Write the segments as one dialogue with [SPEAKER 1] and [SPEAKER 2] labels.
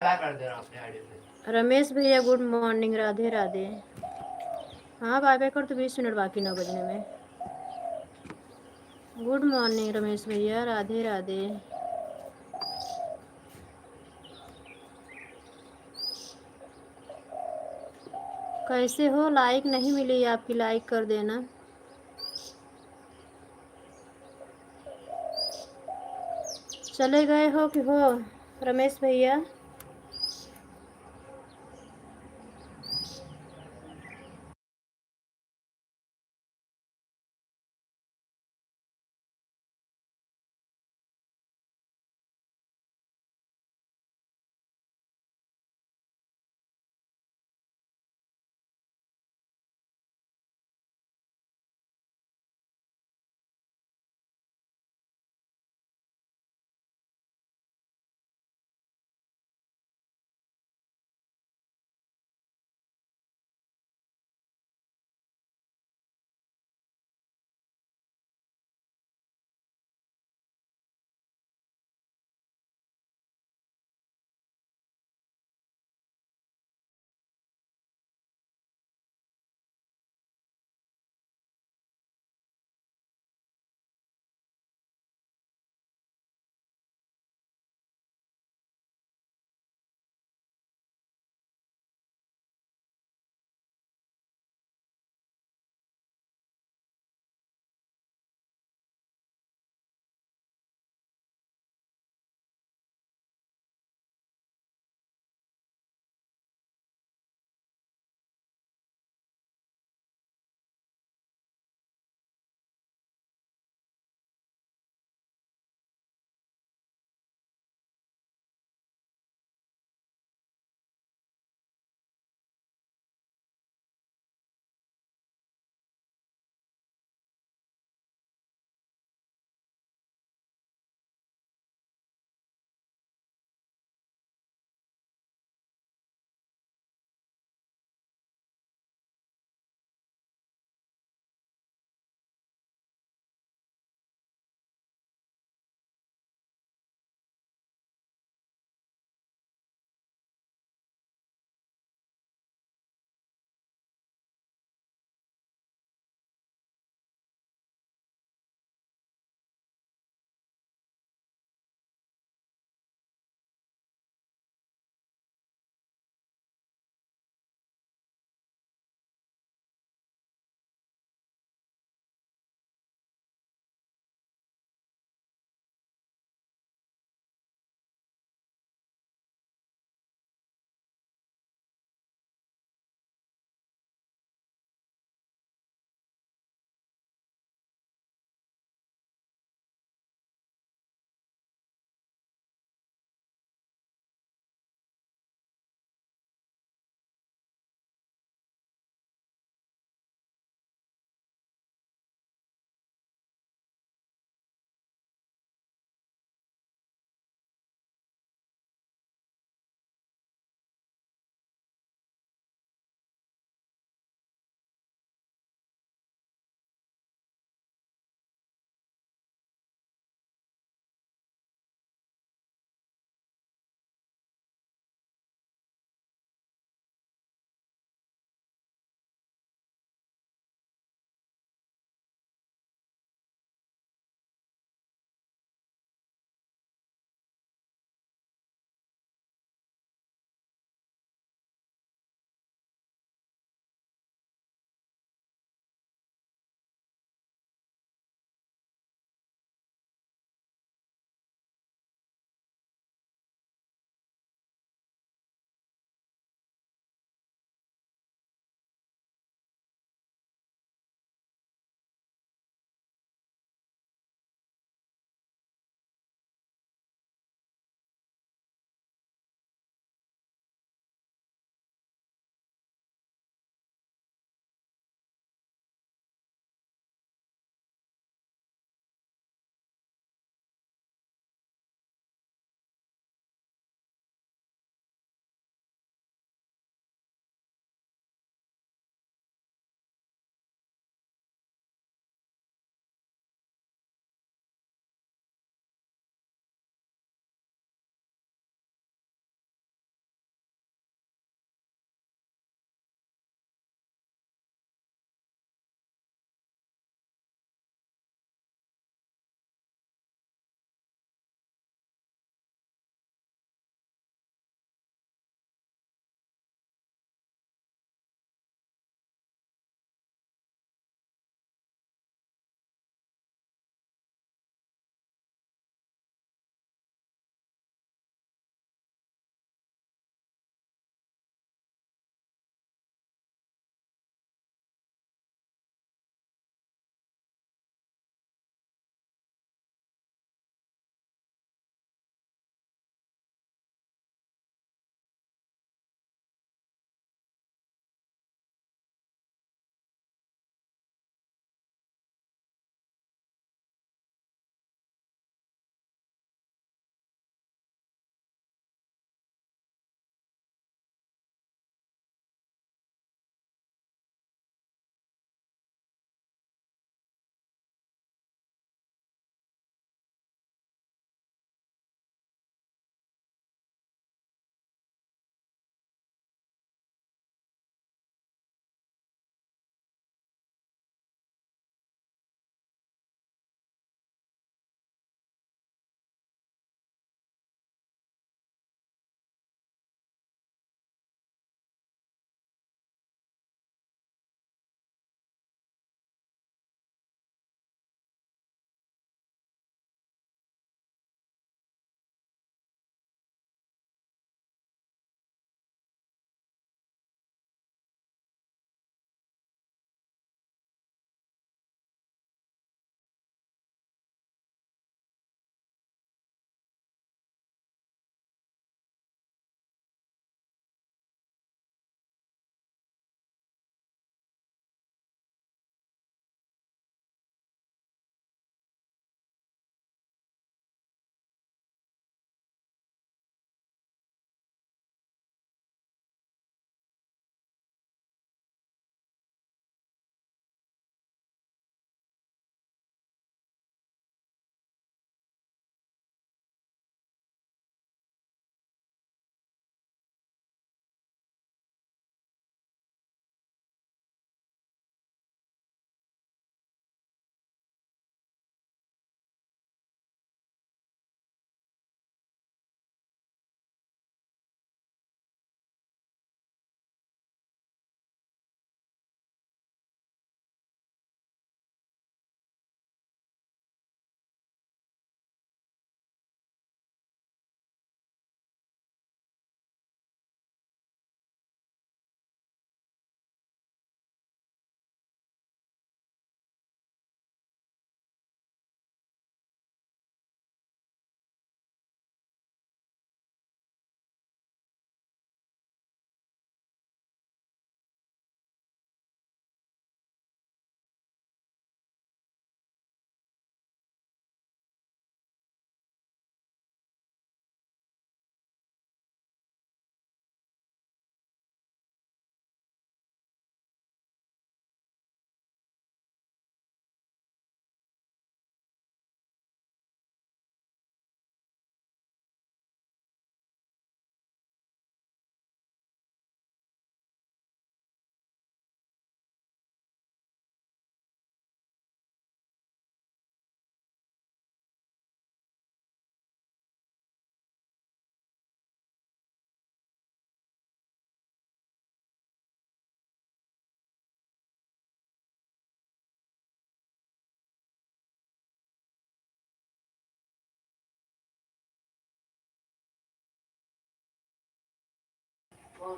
[SPEAKER 1] कर दे रहा हूँ अपने आईडी पे।
[SPEAKER 2] रमेश भैया गुड मॉर्निंग, राधे राधे। हाँ बाय बाय कर, तो 20 मिनट बाकी 9 बजने में। गुड मॉर्निंग रमेश भैया, राधे राधे। कैसे हो? लाइक नहीं मिली आपकी, लाइक कर देना। चले गए हो कि हो रमेश भैया?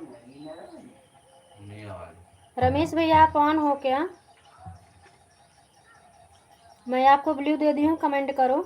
[SPEAKER 1] नहीं आवाज।
[SPEAKER 2] रमेश भैया आप ऑन हो क्या? मैं आपको ब्लू दे दी हूँ, कमेंट करो।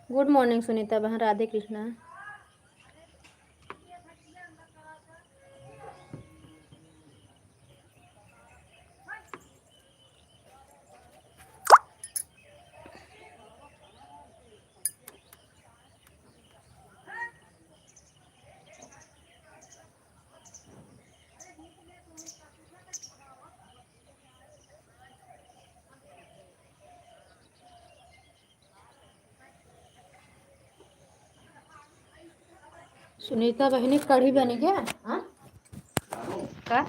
[SPEAKER 2] गुड मॉर्निंग सुनीता बहन, राधे कृष्णा। सुनीता बहिणी कढ़ी बनी क्या? हाँ? का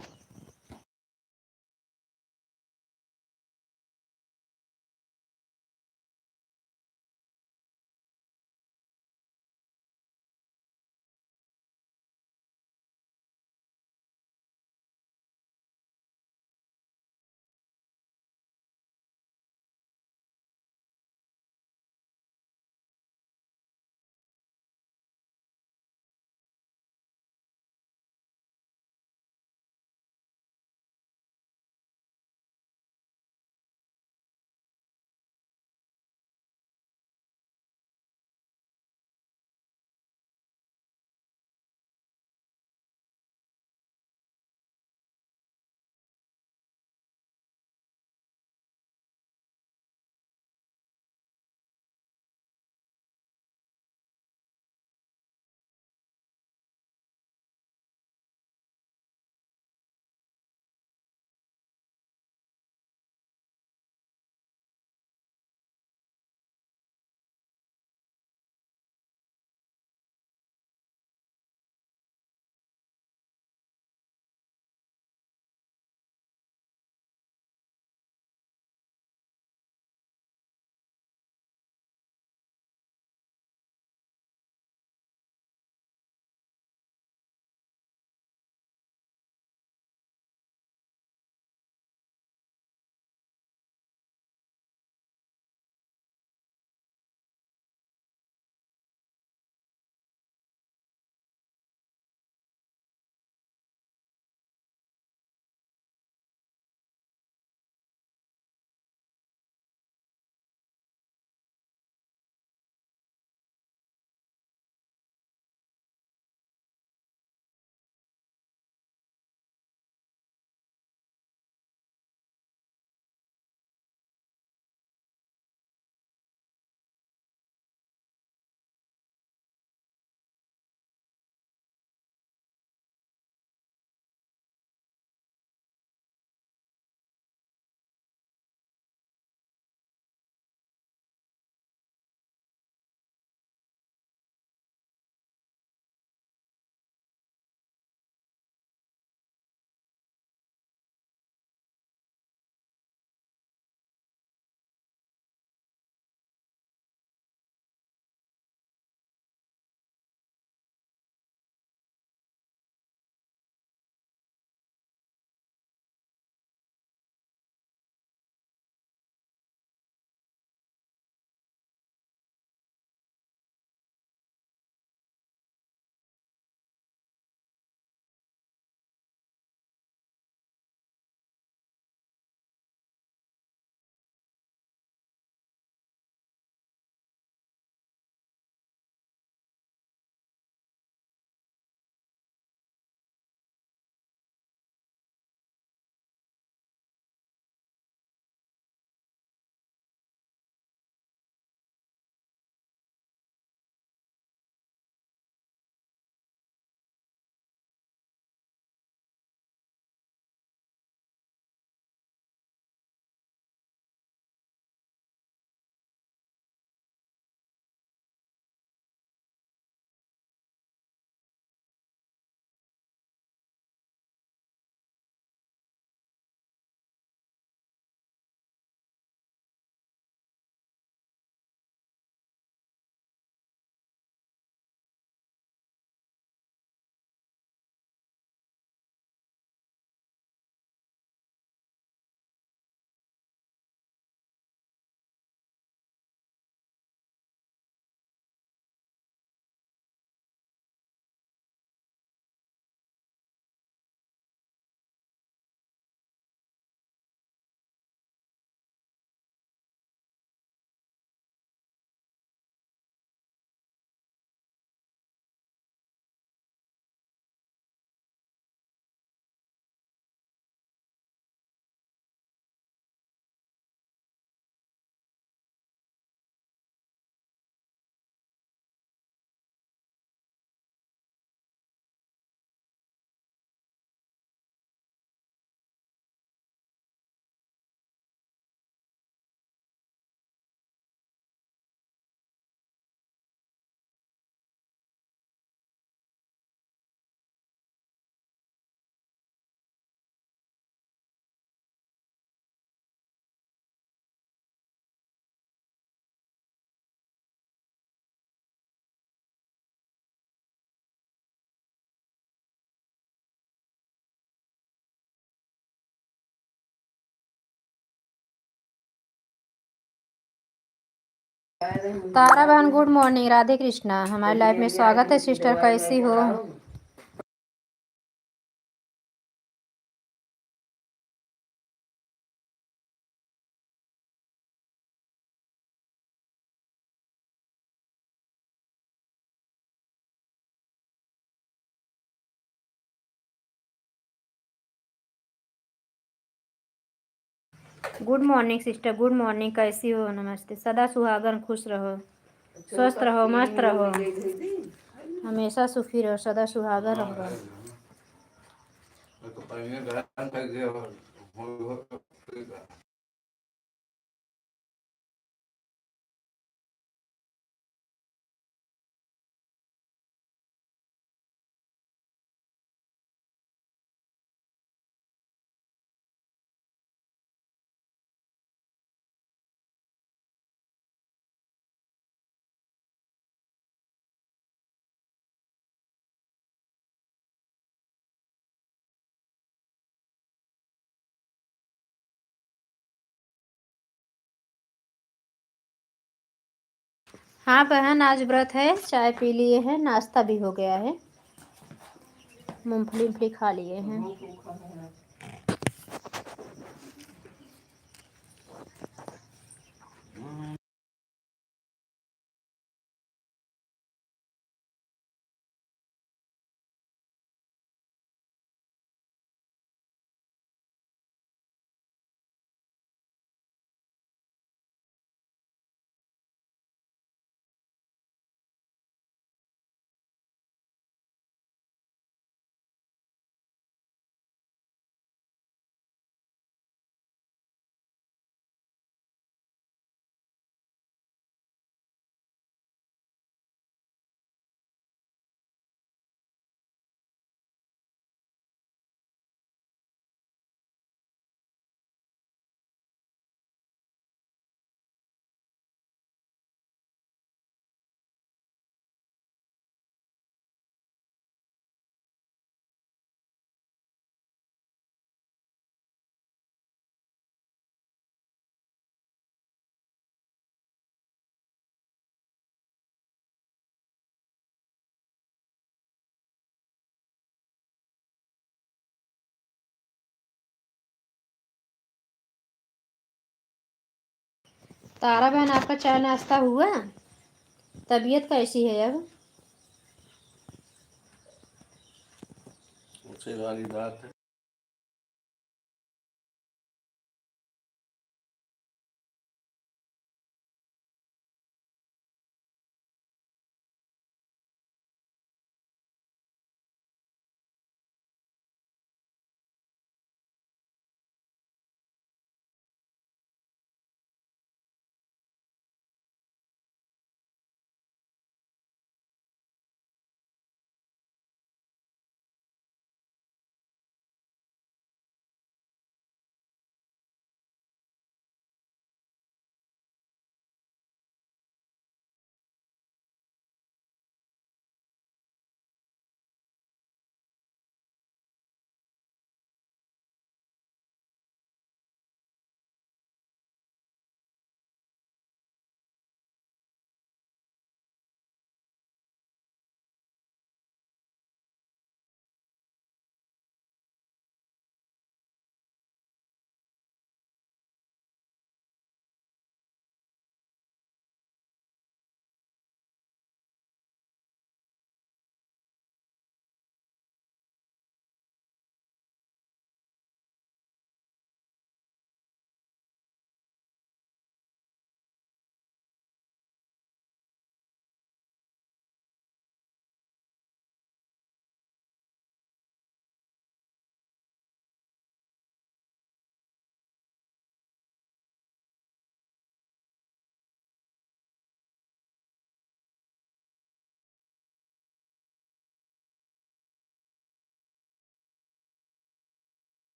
[SPEAKER 2] तारा बहन गुड मॉर्निंग, राधे कृष्णा। हमारे लाइफ में स्वागत है सिस्टर, कैसी हो? Good morning sister, good morning, कैसी हो? नमस्ते। सदा सुहागन, खुश रहो, स्वस्थ रहो, मस्त रहो, हमेशा सुखी रहो, सदा सुहागन रहो। हाँ बहन, आज व्रत है, चाय पी लिए हैं, नाश्ता भी हो गया है, मूंगफली उंगफली खा लिए हैं। तारा बहन, आपका चाय नाश्ता हुआ? तबीयत कैसी है अब?
[SPEAKER 1] वाली बात है।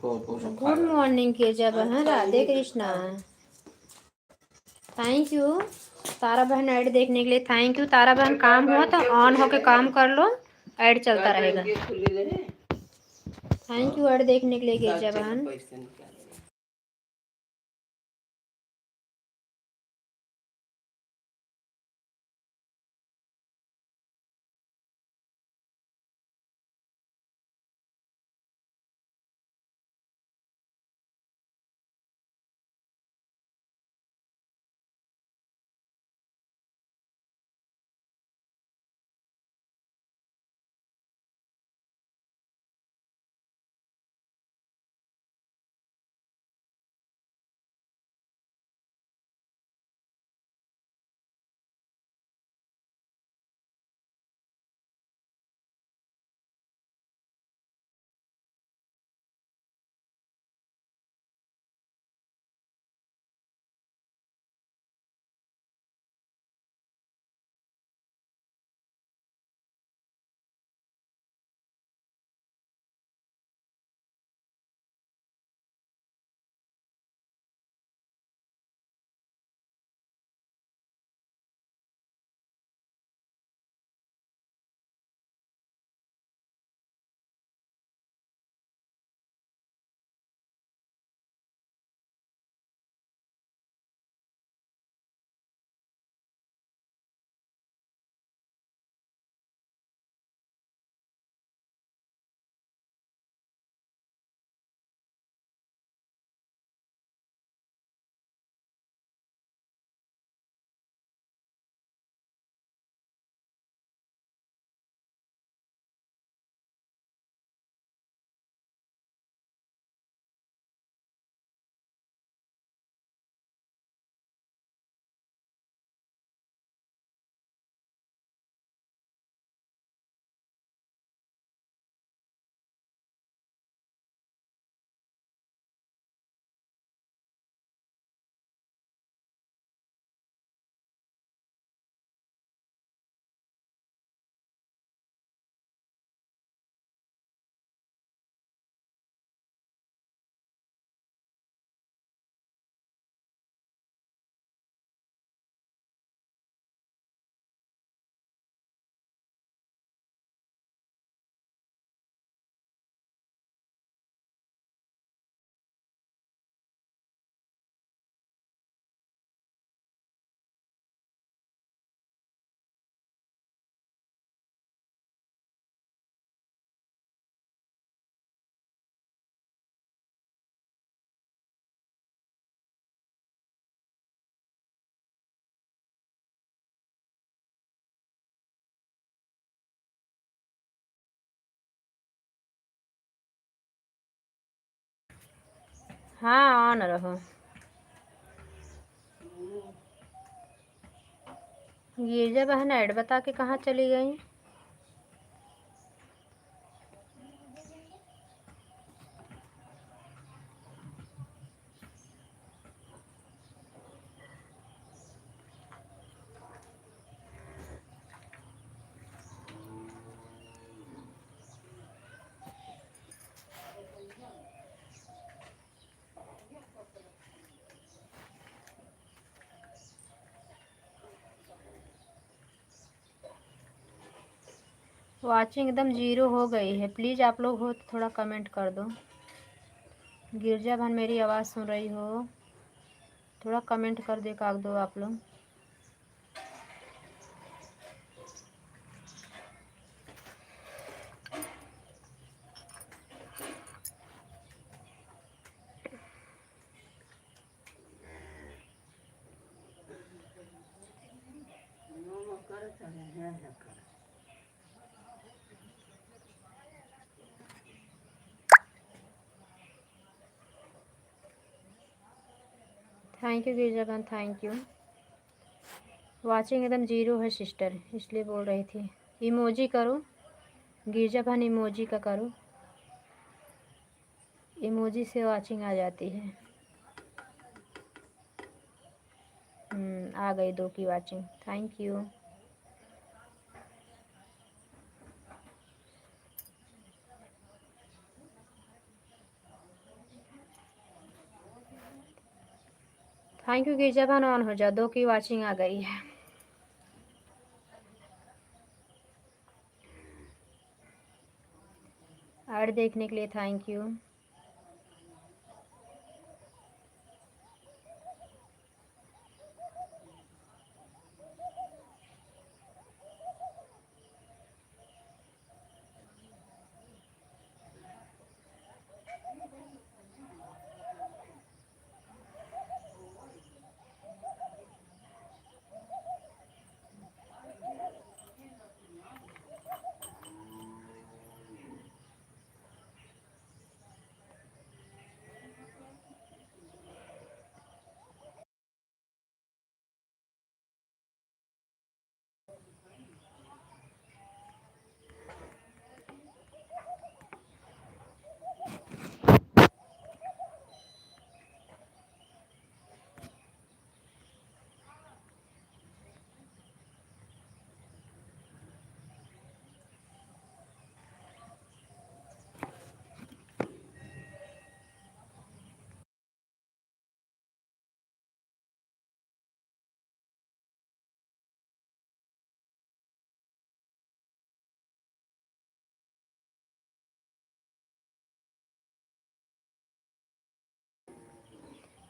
[SPEAKER 2] गुड मॉर्निंग गिरजा बहन, राधे कृष्णा। थैंक यू तारा बहन ऐड देखने के लिए, थैंक यू तारा बहन। काम हुआ तो ऑन होके काम कर लो, ऐड चलता रहेगा। थैंक यू ऐड देखने के लिए गिरजा बहन। हाँ ऑन रहो। गिरजा बहन ऐड बता के कहाँ चली गई? वाचिंग एकदम जीरो हो गई है, प्लीज़ आप लोग हो तो थोड़ा कमेंट कर दो। गिरजा बहन मेरी आवाज़ सुन रही हो, थोड़ा कमेंट कर दे काक दो आप लोग। थैंक यू गिरजा बहन, थैंक यू। वाचिंग एकदम जीरो है सिस्टर, इसलिए बोल रही थी। इमोजी करो गिरजा बहन, इमोजी का करो, इमोजी से वाचिंग आ जाती है। आ गई 2 की watching, thank you. Thank you Girija बहन, ऑन हो जाओ, 2 की वॉचिंग आ गई है। ऐड देखने के लिए थैंक यू।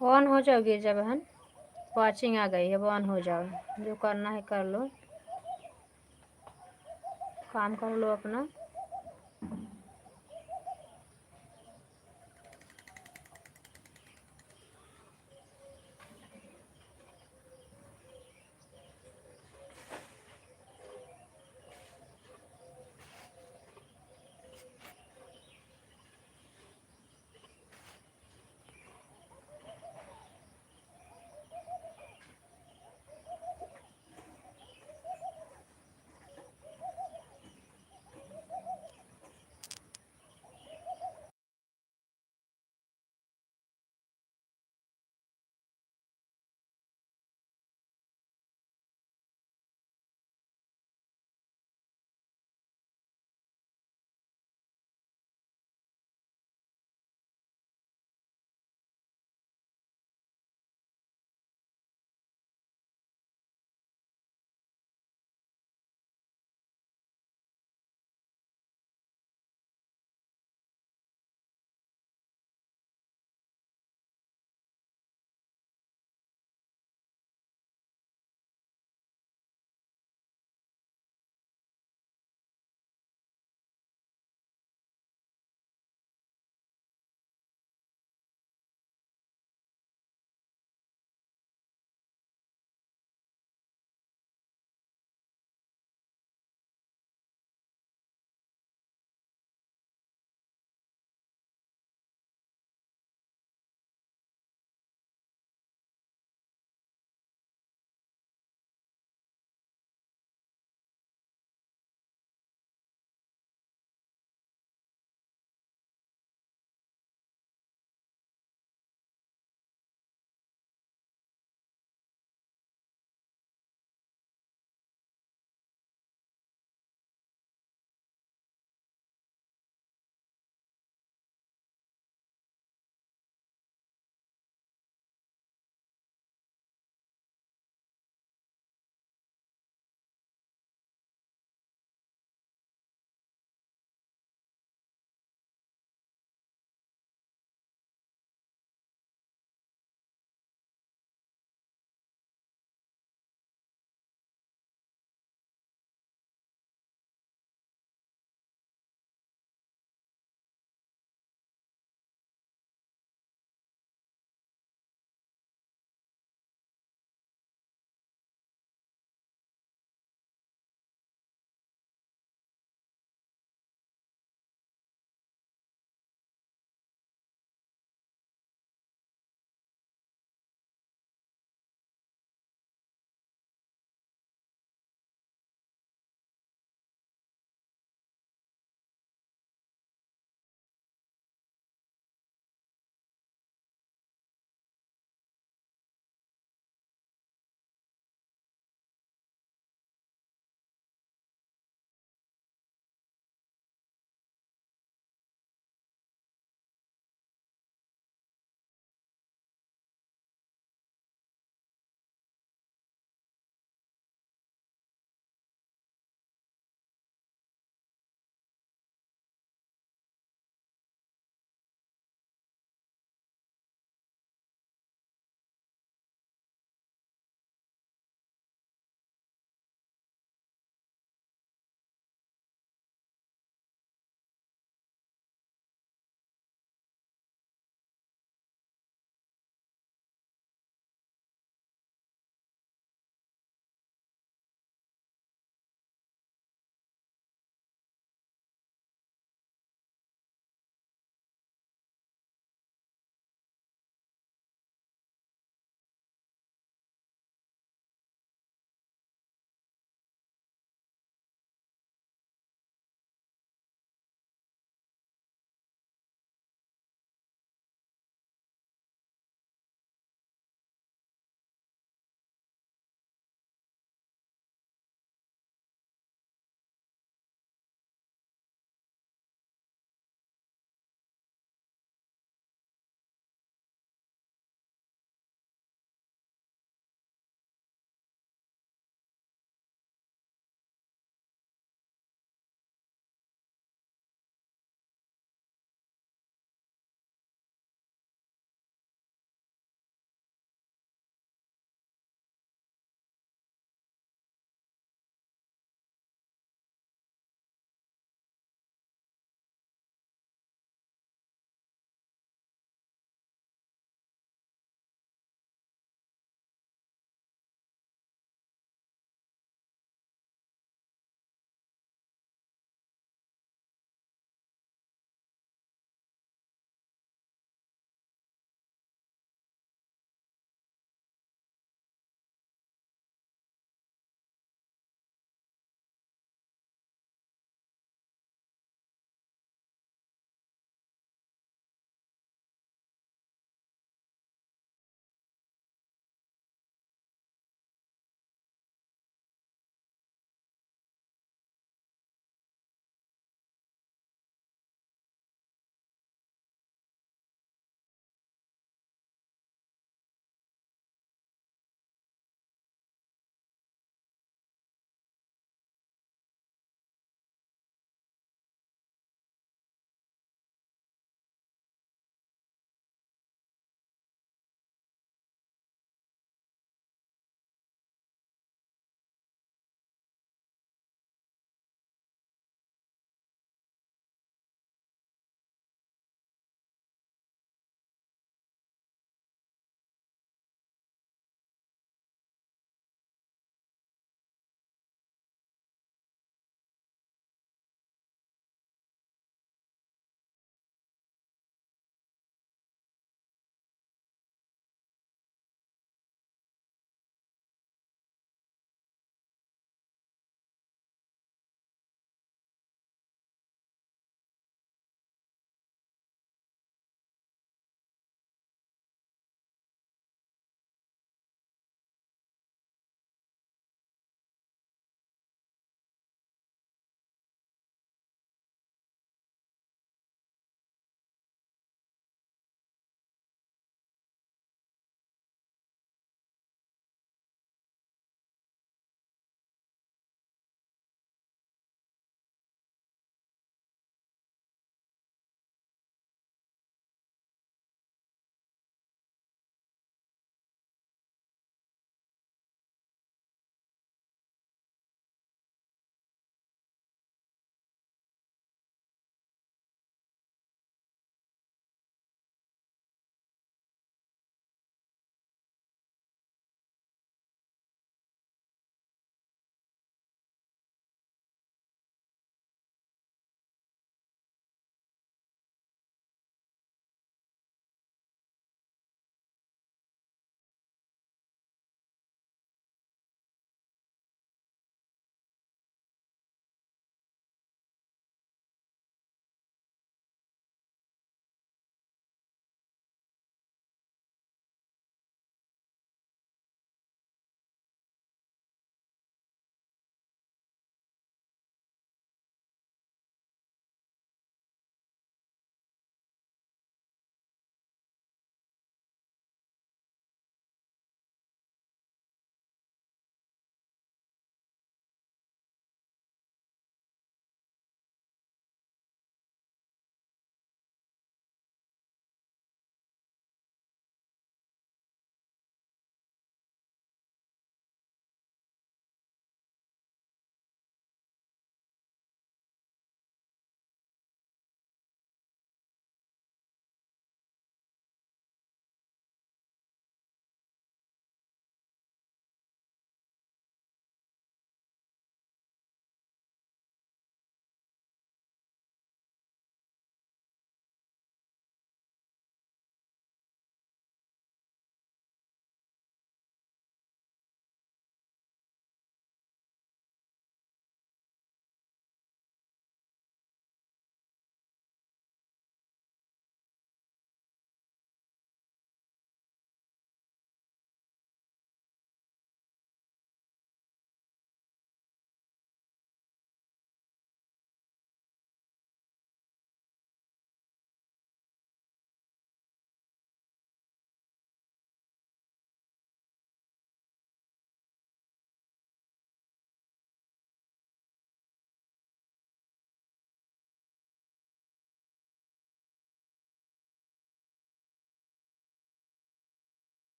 [SPEAKER 2] ऑन हो जाओ गिरजा बहन, वॉचिंग आ गई है, अब ऑन हो जाओ, जो करना है कर लो, काम कर लो अपना।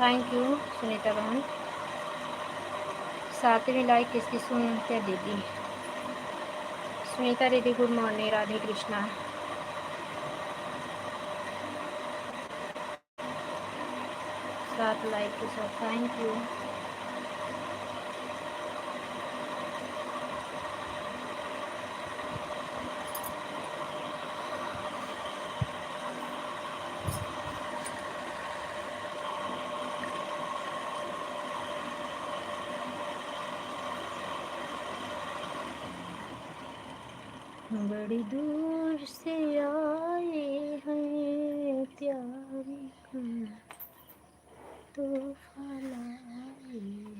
[SPEAKER 2] थैंक यू सुनीता बहन। 7वीं लाइक किसकी सुन क्या दीदी? सुनीता दीदी good morning, Radhe Krishna. 7 like के साथ थैंक यू। बड़ी दूर से आए हैं प्यार का तोहफा लाए हैं।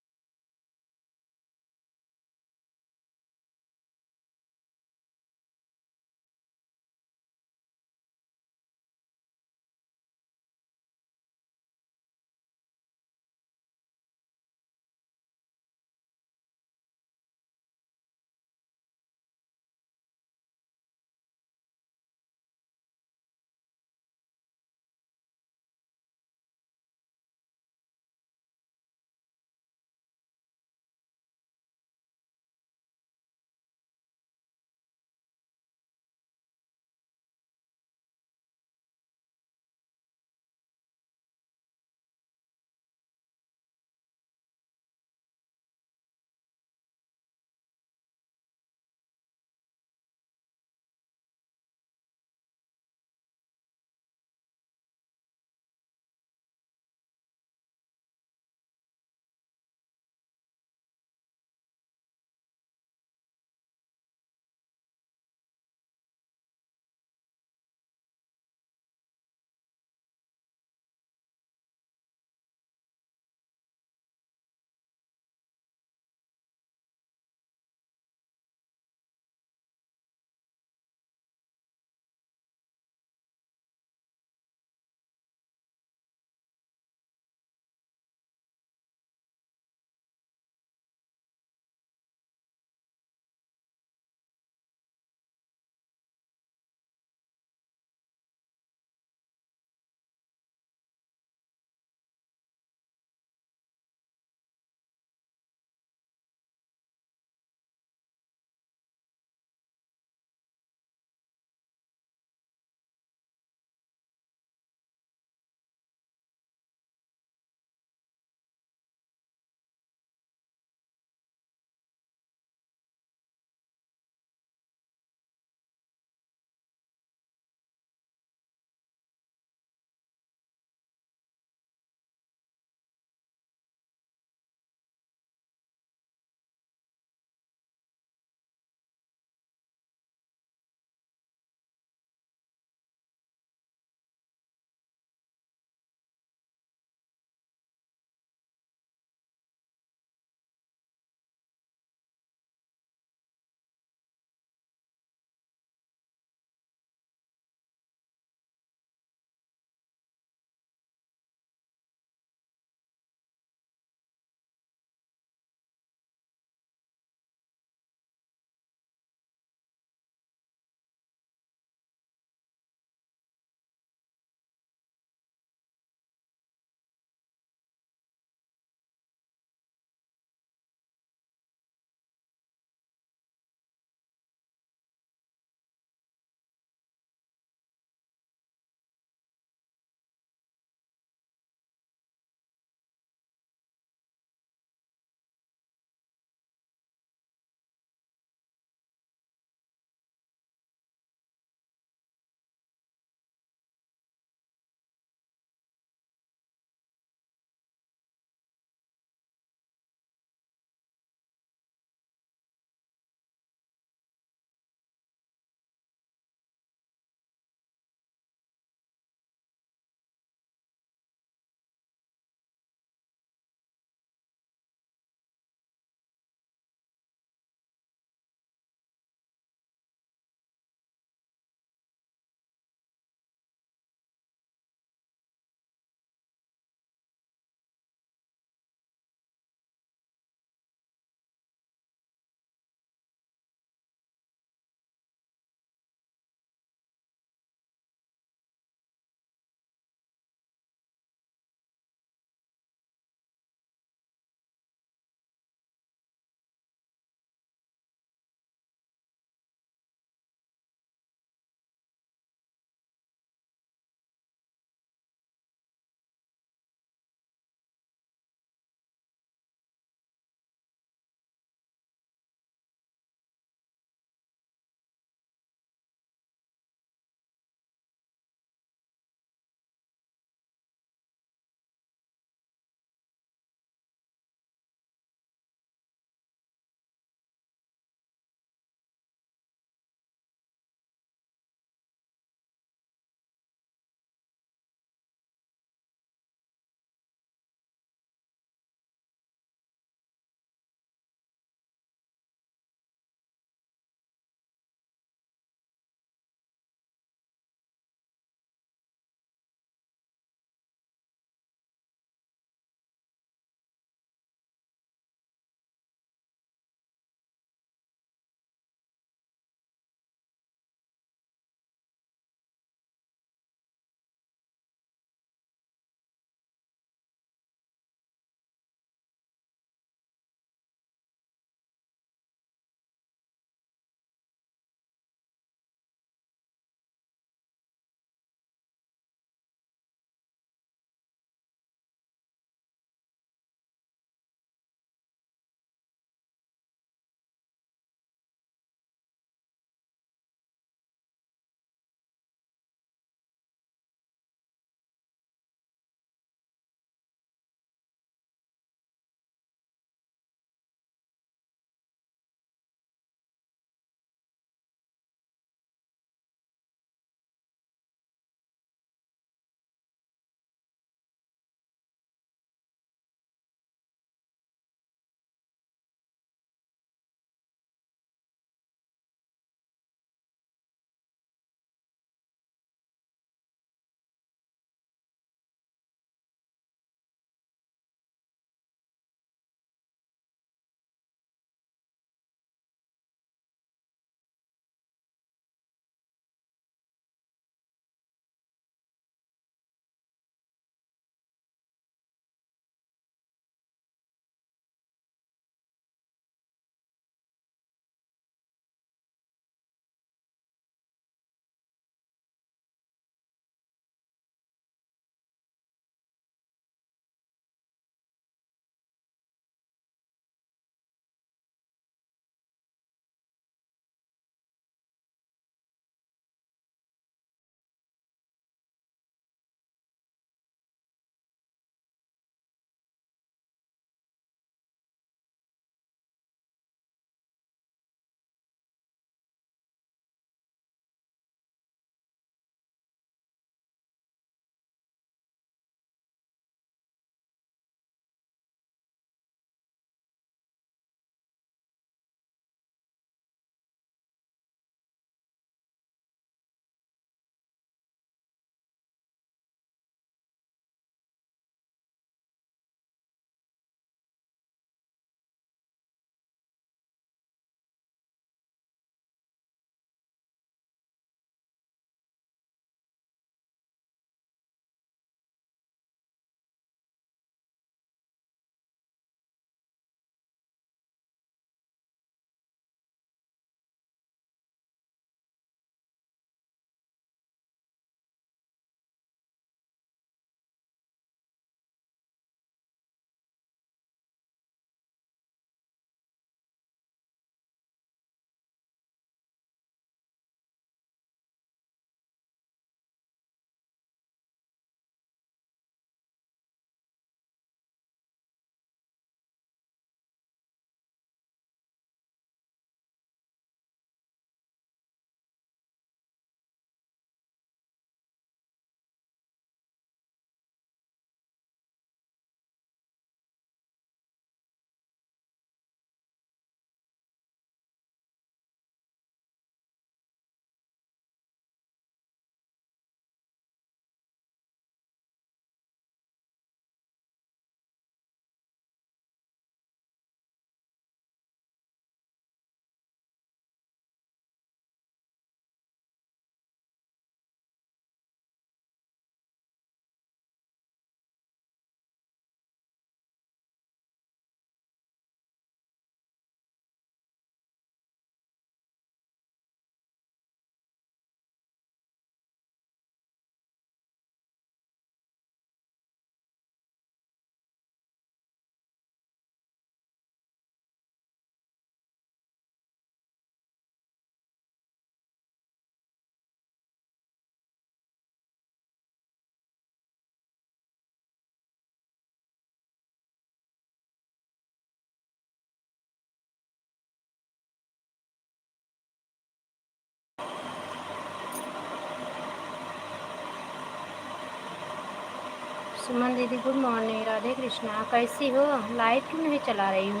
[SPEAKER 2] सुमन दीदी गुड मॉर्निंग, राधे कृष्णा, कैसी हो? लाइव क्यों नहीं चला रही हो?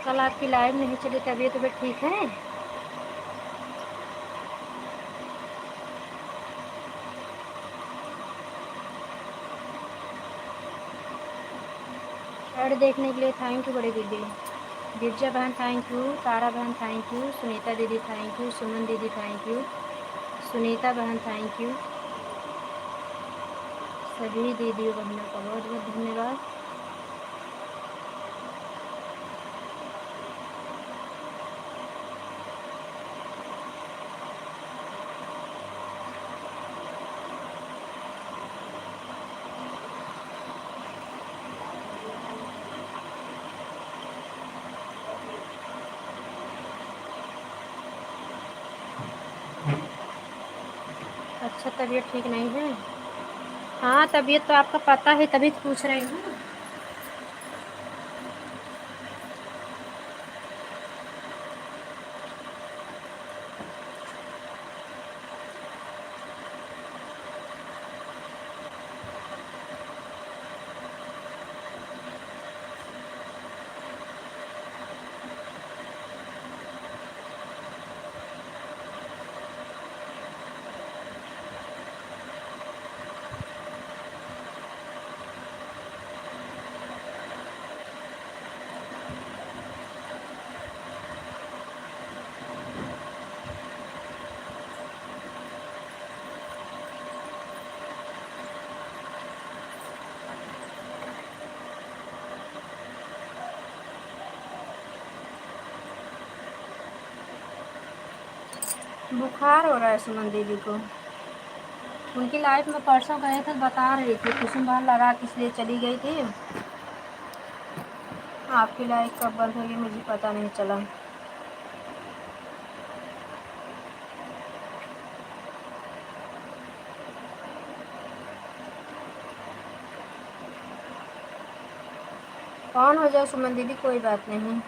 [SPEAKER 2] कल आपकी लाइव नहीं चली, तबीयत ठीक है? ऐड देखने के लिए थैंक यू बड़ी दीदी। गिरजा बहन थैंक यू, तारा बहन थैंक यू, सुनीता दीदी थैंक यू, सुमन दीदी थैंक यू, सुनीता बहन थैंक यू, सभी दीदियों बहनों का बहुत बहुत धन्यवाद। अच्छा, तबीयत ठीक नहीं है? हाँ, तबीयत तो आपका पता है, तभी तो पूछ रही हूँ। बुखार हो रहा है सुमन दीदी को। उनकी लाइफ में परसों गए थे, बता रही थी, कुसुम बहन लगा के इसलिए चली गई थी। आपकी लाइफ कब बंद होगी मुझे पता नहीं चला। ऑन हो जाओ सुमन दीदी, कोई बात नहीं।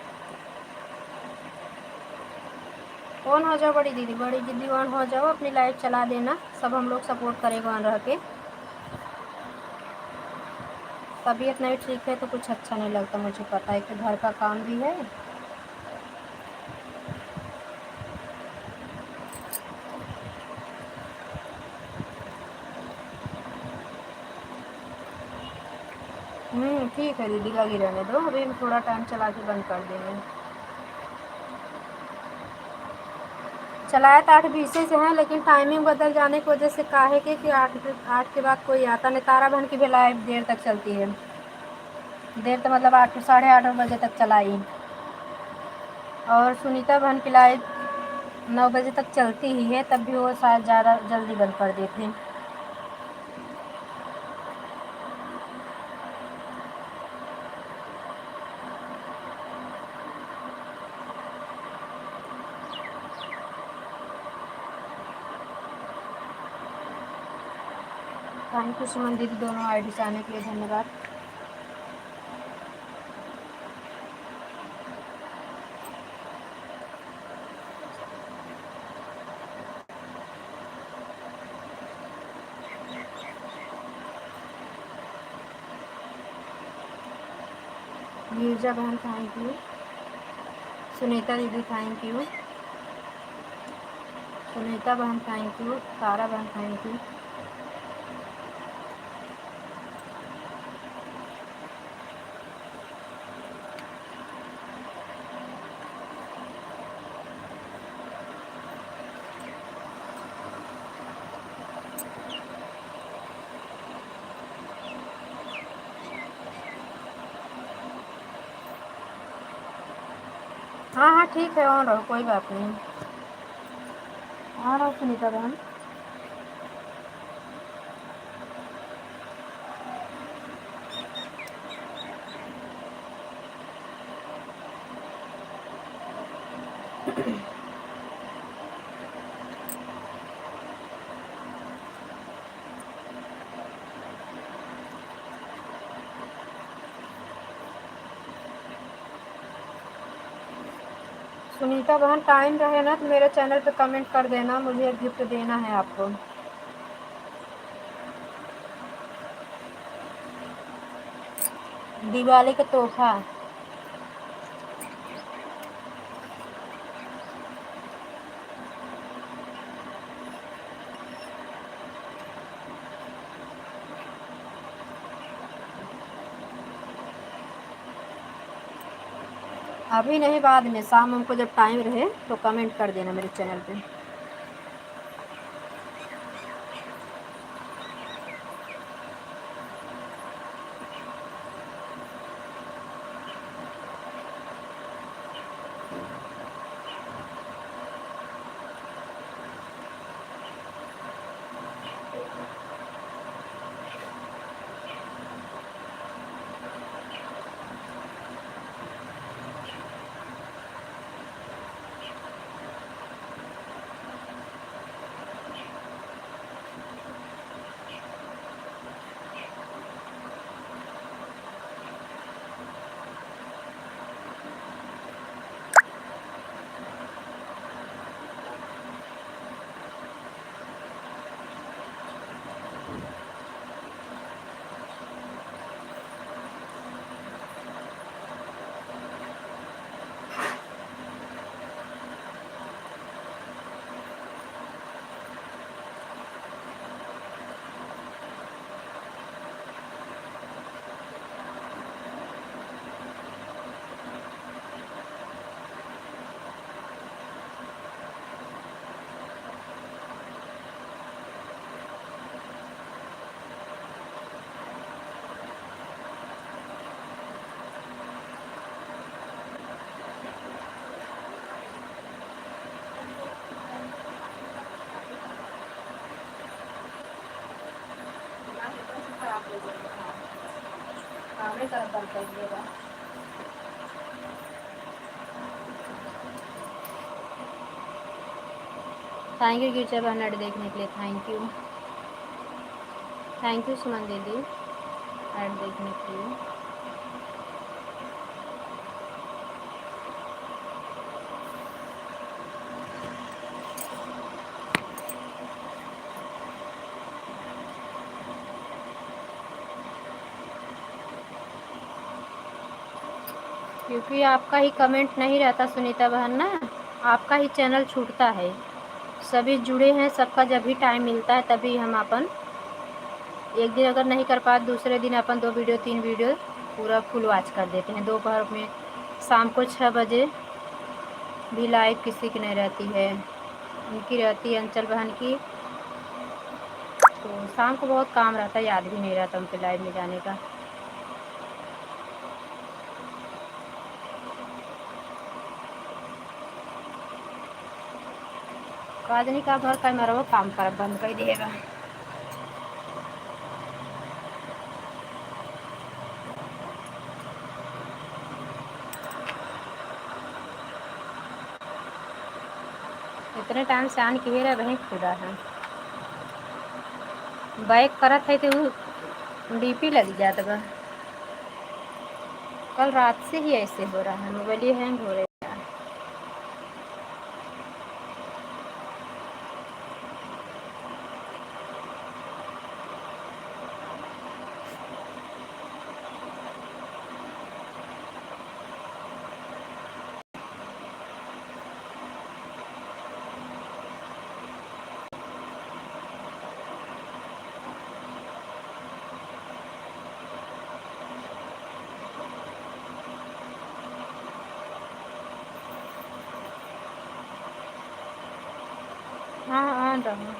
[SPEAKER 2] ऑन हो जाओ बड़ी दीदी ऑन हो जाओ, अपनी लाइव चला देना, सब हम लोग सपोर्ट करेंगे ऑन रह के। तबीयत नहीं ठीक है तो कुछ अच्छा नहीं लगता, मुझे पता है कि घर का काम भी है। ठीक है दीदी, लगी रहने दो, अभी हम थोड़ा टाइम चला के बंद कर देंगे। चलाया तो 8:20 से है, लेकिन टाइमिंग बदल जाने की वजह से काहे कि 8 के बाद कोई आता नहीं। तारा बहन की भी लाइव देर तक चलती है, देर तो मतलब 8 साढ़े 8 बजे तक चलाई। और सुनीता बहन की लाइव 9 बजे तक चलती ही है, तब भी वो शायद ज़्यादा जल्दी बंद कर देते हैं। थैंक यू सुमन दीदी, दोनों आईडी से आने के लिए धन्यवाद। गिरजा बहन थैंक यू, सुनीता दीदी थैंक यू, सुनीता बहन थैंक यू, तारा बहन थैंक यू। हाँ हाँ ठीक है, ऑन रहो, कोई बात नहीं। ऑन रहो सुनीता बहन। सुनीता बहन टाइम रहे ना तो मेरे चैनल पे कमेंट कर देना, मुझे गिफ्ट देना है आपको। दिवाली का तोहफा। अभी नहीं, बाद में शाम हमको जब टाइम रहे तो कमेंट कर देना मेरे चैनल पे। थैंक यू गिरजा बहन ऐड देखने के लिए, थैंक यू। थैंक यू सुमन दीदी ऐड देखने के लिए। क्योंकि आपका ही कमेंट नहीं रहता सुनीता बहन ना, आपका ही चैनल छूटता है। सभी जुड़े हैं, सबका जब भी टाइम मिलता है तभी हम अपन एक दिन अगर नहीं कर पाए दूसरे दिन अपन 2 वीडियो 3 वीडियो पूरा फुल वॉच कर देते हैं। दोपहर में शाम को 6 बजे भी लाइव किसी की नहीं रहती है, उनकी रहती है अंचल बहन की। तो शाम को बहुत काम रहता है, याद भी नहीं रहता उनके लाइव में जाने का। काजनी का भर कर मरो काम कर बंद कर देगा। इतने टाइम से आन किए रहे वहीं खुदा है बैक करत है तो डीपी लग जाता बा। कल रात से ही ऐसे हो रहा है, मोबाइल ही हैंग हो रहा है। हाँ ऑन रहा।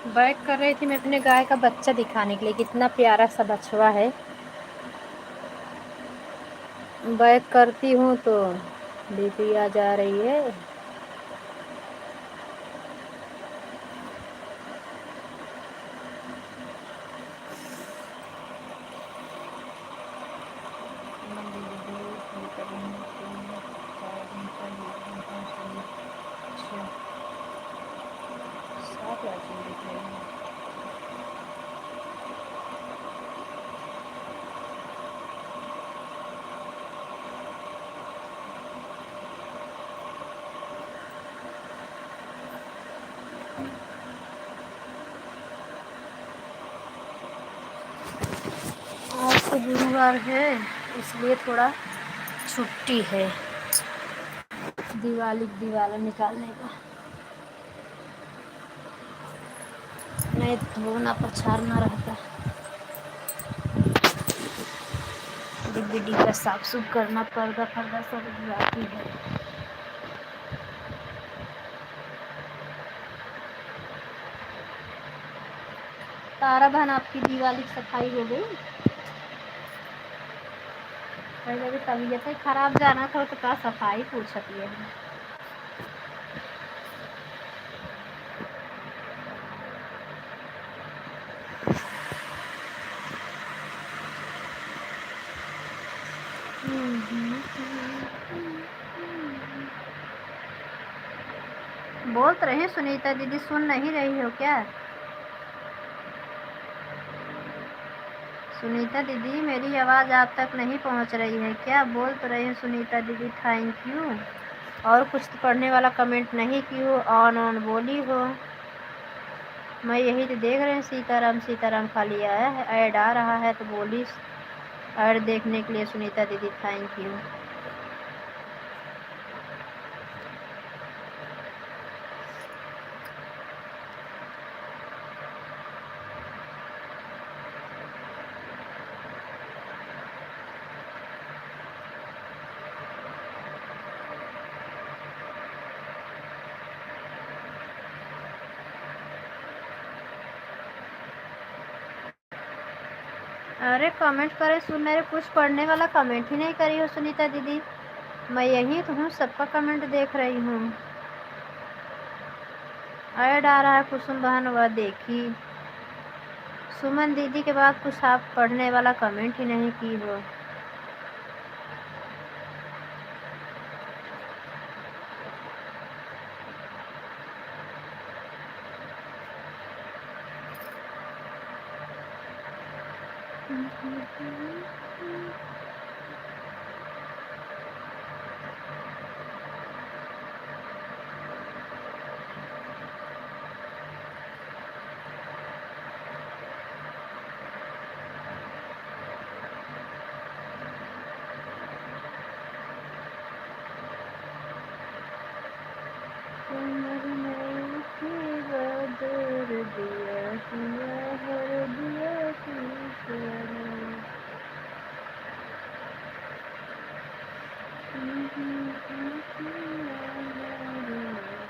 [SPEAKER 2] बैक कर रही थी मैं अपने गाय का बच्चा दिखाने के लिए, कितना प्यारा सा बछवा है। बैक करती हूँ तो डीपी आ जा रही है। तो गुरुवार है इसलिए थोड़ा छुट्टी है दिवाला निकालने का। नहीं तो धोना पछाड़ना रहता, डिब्बी का साफ सुफ करना, पर्दा फर्दा सब बाकी है। तारा बहन आपकी दिवाली की सफाई हो गई? पहले भी तबीयत खराब जाना था तो का सफाई पूछती है। बोल तो रहे सुनीता दीदी, सुन नहीं रही हो क्या? सुनीता दीदी मेरी आवाज़ आप तक नहीं पहुंच रही है क्या? बोल तो रहे सुनीता दीदी थैंक यू। और कुछ तो पढ़ने वाला कमेंट नहीं की हो, ऑन बोली हो। मैं यही तो देख रहे हैं, सीताराम खाली आया है, ऐड आ रहा है तो बोली ऐड देखने के लिए सुनीता दीदी थैंक यू। अरे कमेंट करे सुन, मेरे कुछ पढ़ने वाला कमेंट ही नहीं करी हो सुनीता दीदी। मैं यही तो हूँ, सबका कमेंट देख रही हूँ। ऐड आ रहा है कुसुम बहन, वह देखी। सुमन दीदी के बाद कुछ आप पढ़ने वाला कमेंट ही नहीं की हो।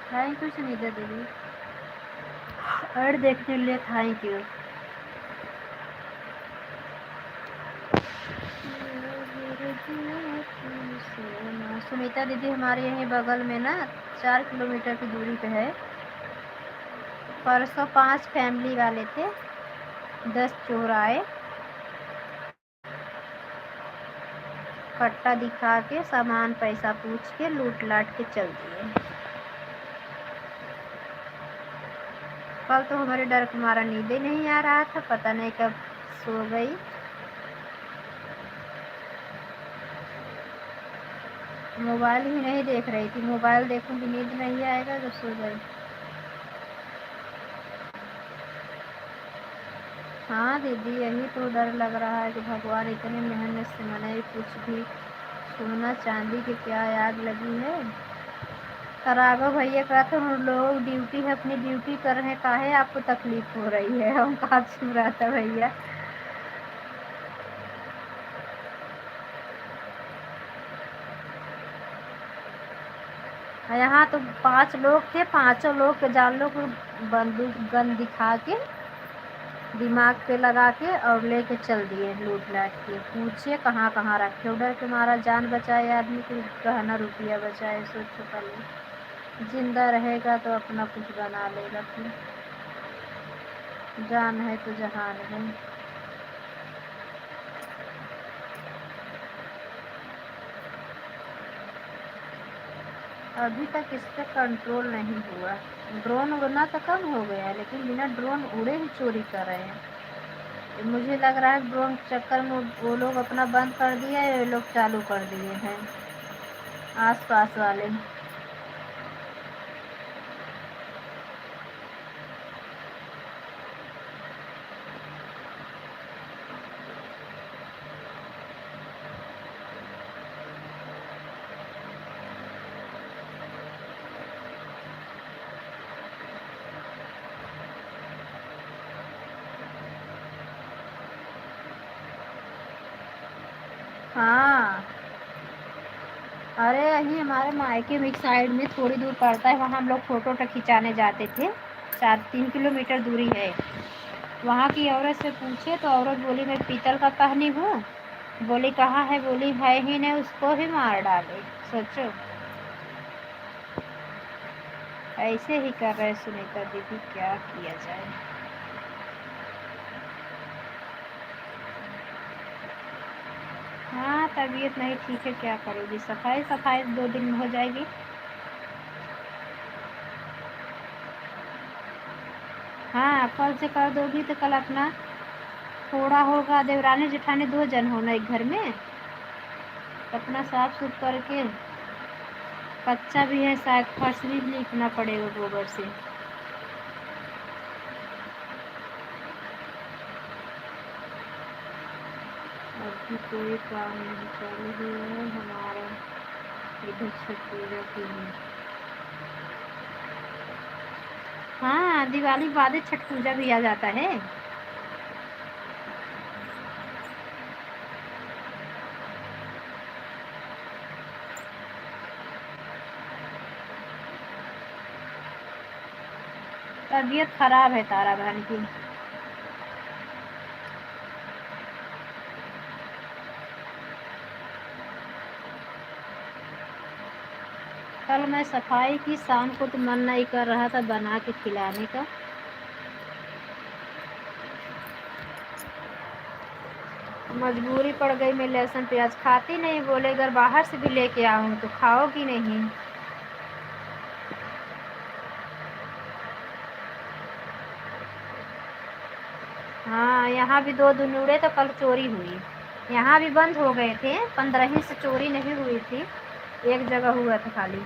[SPEAKER 2] थैंक यू सुनीता दीदी, ऐड देखने के लिए थैंक यू। सुनीता दीदी हमारे यहीं बगल में ना 4 किलोमीटर की दूरी पे है। परसों 5 फैमिली वाले थे, 10 चोर आए, कट्टा दिखा के सामान पैसा पूछ के लूट लाट के चल दिए। कल तो हमारे डर के मारा नींद ही नहीं आ रहा था, पता नहीं कब सो गई। मोबाइल ही नहीं देख रही थी, मोबाइल देखूंगी नींद नहीं आएगा तो सो गई। हाँ दीदी यही तो डर लग रहा है कि भगवान इतनी मेहनत से मैंने कुछ भी सोना चांदी की क्या आग लगी है। राघव भैया का तो हम लोग ड्यूटी है, अपनी ड्यूटी कर रहे हैं, काहे आपको तकलीफ हो रही है? हम कहा छू रहा था भैया। यहाँ तो 5 लोग थे, 5 लोग के जान लो को बंदूक गन दिखा के दिमाग पे लगा के और लेके चल दिए लूट लाट के। पूछिए कहाँ कहाँ रखे, उधर के मारा जान बचाए आदमी को, गहना रुपया बचाए। सोचो पहले जिंदा रहेगा तो अपना कुछ बना लेगा, फिर जान है तो जहान है। अभी तक इस पर कंट्रोल नहीं हुआ। ड्रोन उड़ना तो कम हो गया है, लेकिन बिना ड्रोन उड़े ही चोरी कर रहे हैं। मुझे लग रहा है ड्रोन के चक्कर में वो लोग अपना बंद कर दिया है, ये लोग चालू कर दिए हैं आस पास वाले। हाँ, अरे यहीं हमारे मायके में एक साइड में थोड़ी दूर पड़ता है, वहाँ हम लोग फ़ोटो वोटो खिंचाने जाते थे। 4-3 किलोमीटर दूरी है। वहाँ की औरत से पूछे तो औरत बोली मैं पीतल का पहनी हूँ। बोली कहाँ है? बोली है ही नहीं, उसको ही मार डाले। सोचो, ऐसे ही कर रहे सुनीता दीदी, क्या किया जाए। हाँ, तबीयत नहीं ठीक है, क्या करोगी? सफाई सफाई 2 दिन में हो जाएगी। हाँ, कल से कर दोगी तो कल अपना थोड़ा होगा, देवरानी जेठानी 2 जन होना एक घर में, अपना साफ सुफ करके। कच्चा भी है, शायद फर्श भी लीपना पड़ेगा गोबर से। अभी कोई काम नहीं चालू हुआ है हमारा इधर छठ पूजा के लिए। हाँ, दिवाली के बाद ही छठ पूजा भी आ जाता है। तबीयत खराब है तारा बहन की। कल मैं सफाई की, शाम को तो मन नहीं कर रहा था बना के खिलाने का। मजबूरी पड़ गई, मैं लहसुन प्याज खाती नहीं। बोले अगर बाहर से भी लेके आऊँ तो खाओगी नहीं। हाँ, यहाँ भी 2 दिन उड़े तो कल चोरी हुई। यहाँ भी बंद हो गए थे, 15 से चोरी नहीं हुई थी, एक जगह हुआ था खाली।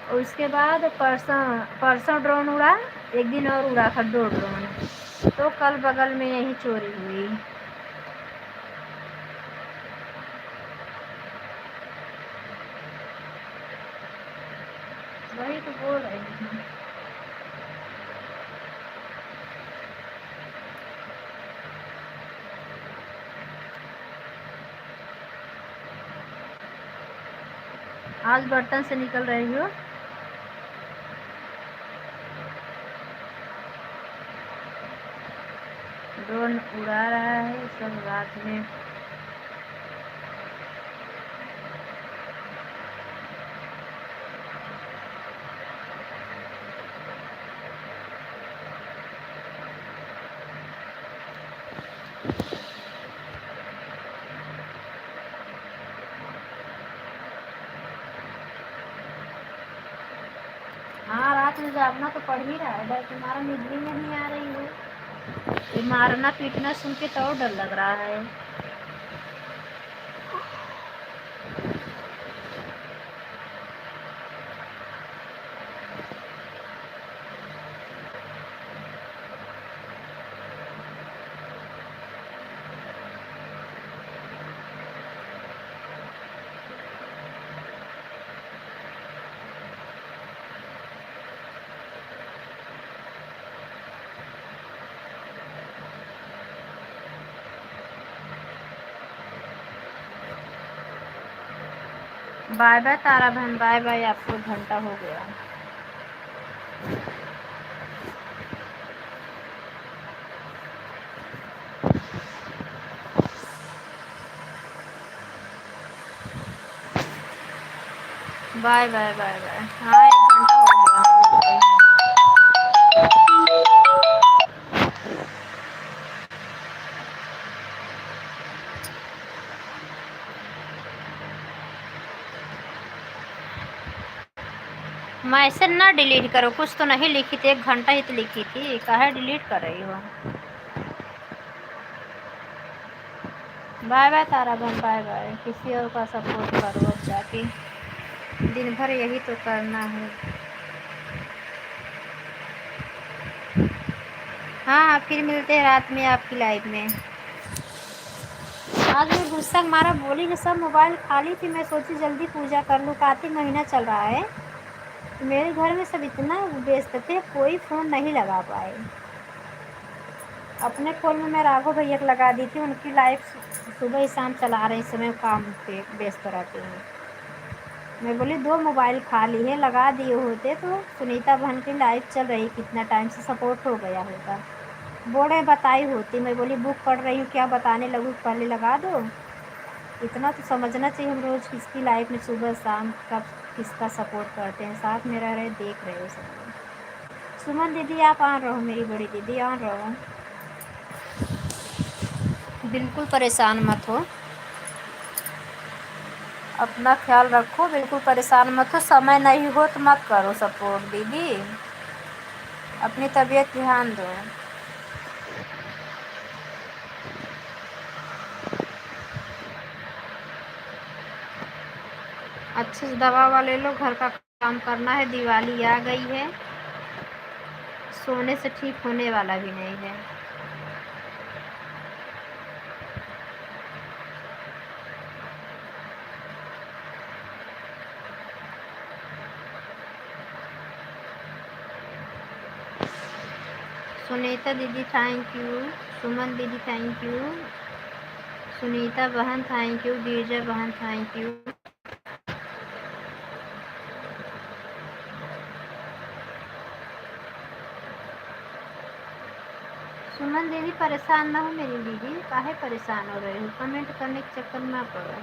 [SPEAKER 2] और उसके बाद परसों परसों ड्रोन उड़ा, एक दिन और उड़ा था 2 ड्रोन। तो कल बगल में यही चोरी हुई। वही तो बोल रही हूँ। आज बर्तन से निकल रही हो? ड्रोन उड़ा रहा है सब रात में। हाँ, रात में जागना तो पड़ ही रहा है, डर तुम्हारा नींद भी नहीं आ रही है। ये मारना पीटना सुन के तो और डर लग रहा है। बाय बाय तारा बहन, बाय बाय, आपको 1 घंटा हो गया। Bye bye bye bye. हाँ, 1 घंटा हो गया। मैसेज ना डिलीट करो, कुछ तो नहीं लिखी थी, 1 घंटा ही तो लिखी थी, काहे डिलीट कर रही हो? बाय बाय तारा बहन, बाय बाय। किसी और का सपोर्ट करो अब जाके, दिन भर यही तो करना है। हाँ, फिर मिलते हैं रात में आपकी लाइव में। आज मैं गुस्सा मारा बोली कि सब मोबाइल खाली थी, मैं सोची जल्दी पूजा कर लूँ, कार्तिक महीना चल रहा है। मेरे घर में सब इतना व्यस्त थे, कोई फ़ोन नहीं लगा पाए। अपने फ़ोन में मैं राघव भैया को लगा दी थी, उनकी लाइव सुबह शाम चला रहे, इस समय काम पे व्यस्त रहते हैं। मैं बोली 2 मोबाइल खाली है, लगा दिए होते तो सुनीता बहन की लाइव चल रही, कितना टाइम से सपोर्ट हो गया होता। बोल रहे बताई होती, मैं बोली बुक पढ़ रही हूँ, क्या बताने लगूँ, पहले लगा दो। इतना तो समझना चाहिए, हम रोज़ किसकी लाइफ में सुबह शाम कब किसका सपोर्ट करते हैं, साथ में रह रहे, देख रहे हो सब लोग। सुमन दीदी आप ऑन रहो, मेरी बड़ी दीदी ऑन रहो, बिल्कुल परेशान मत हो, अपना ख्याल रखो, बिल्कुल परेशान मत हो। समय नहीं हो तो मत करो सपोर्ट दीदी, अपनी तबीयत ध्यान दो। अच्छे से दवा ववा ले लो, घर का काम करना है, दिवाली आ गई है, सोने से ठीक होने वाला भी नहीं है। सुनीता दीदी थैंक यू, सुमन दीदी थैंक यू, सुनीता बहन थैंक यू, गिरजा बहन थैंक यू। सुमन दीदी परेशान ना हो मेरी दीदी, काहे परेशान हो रहे हो, कमेंट करने के चक्कर में ना पड़ो।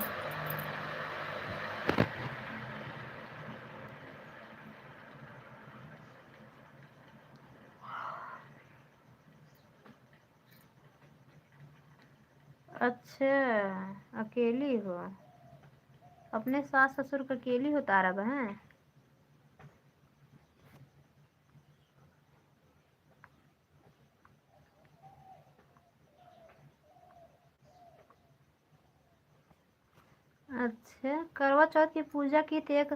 [SPEAKER 2] अच्छा, अकेली हो, अपने सास ससुर का अकेली हो तारा बहन? अच्छा, करवा चौथ की पूजा की तो एक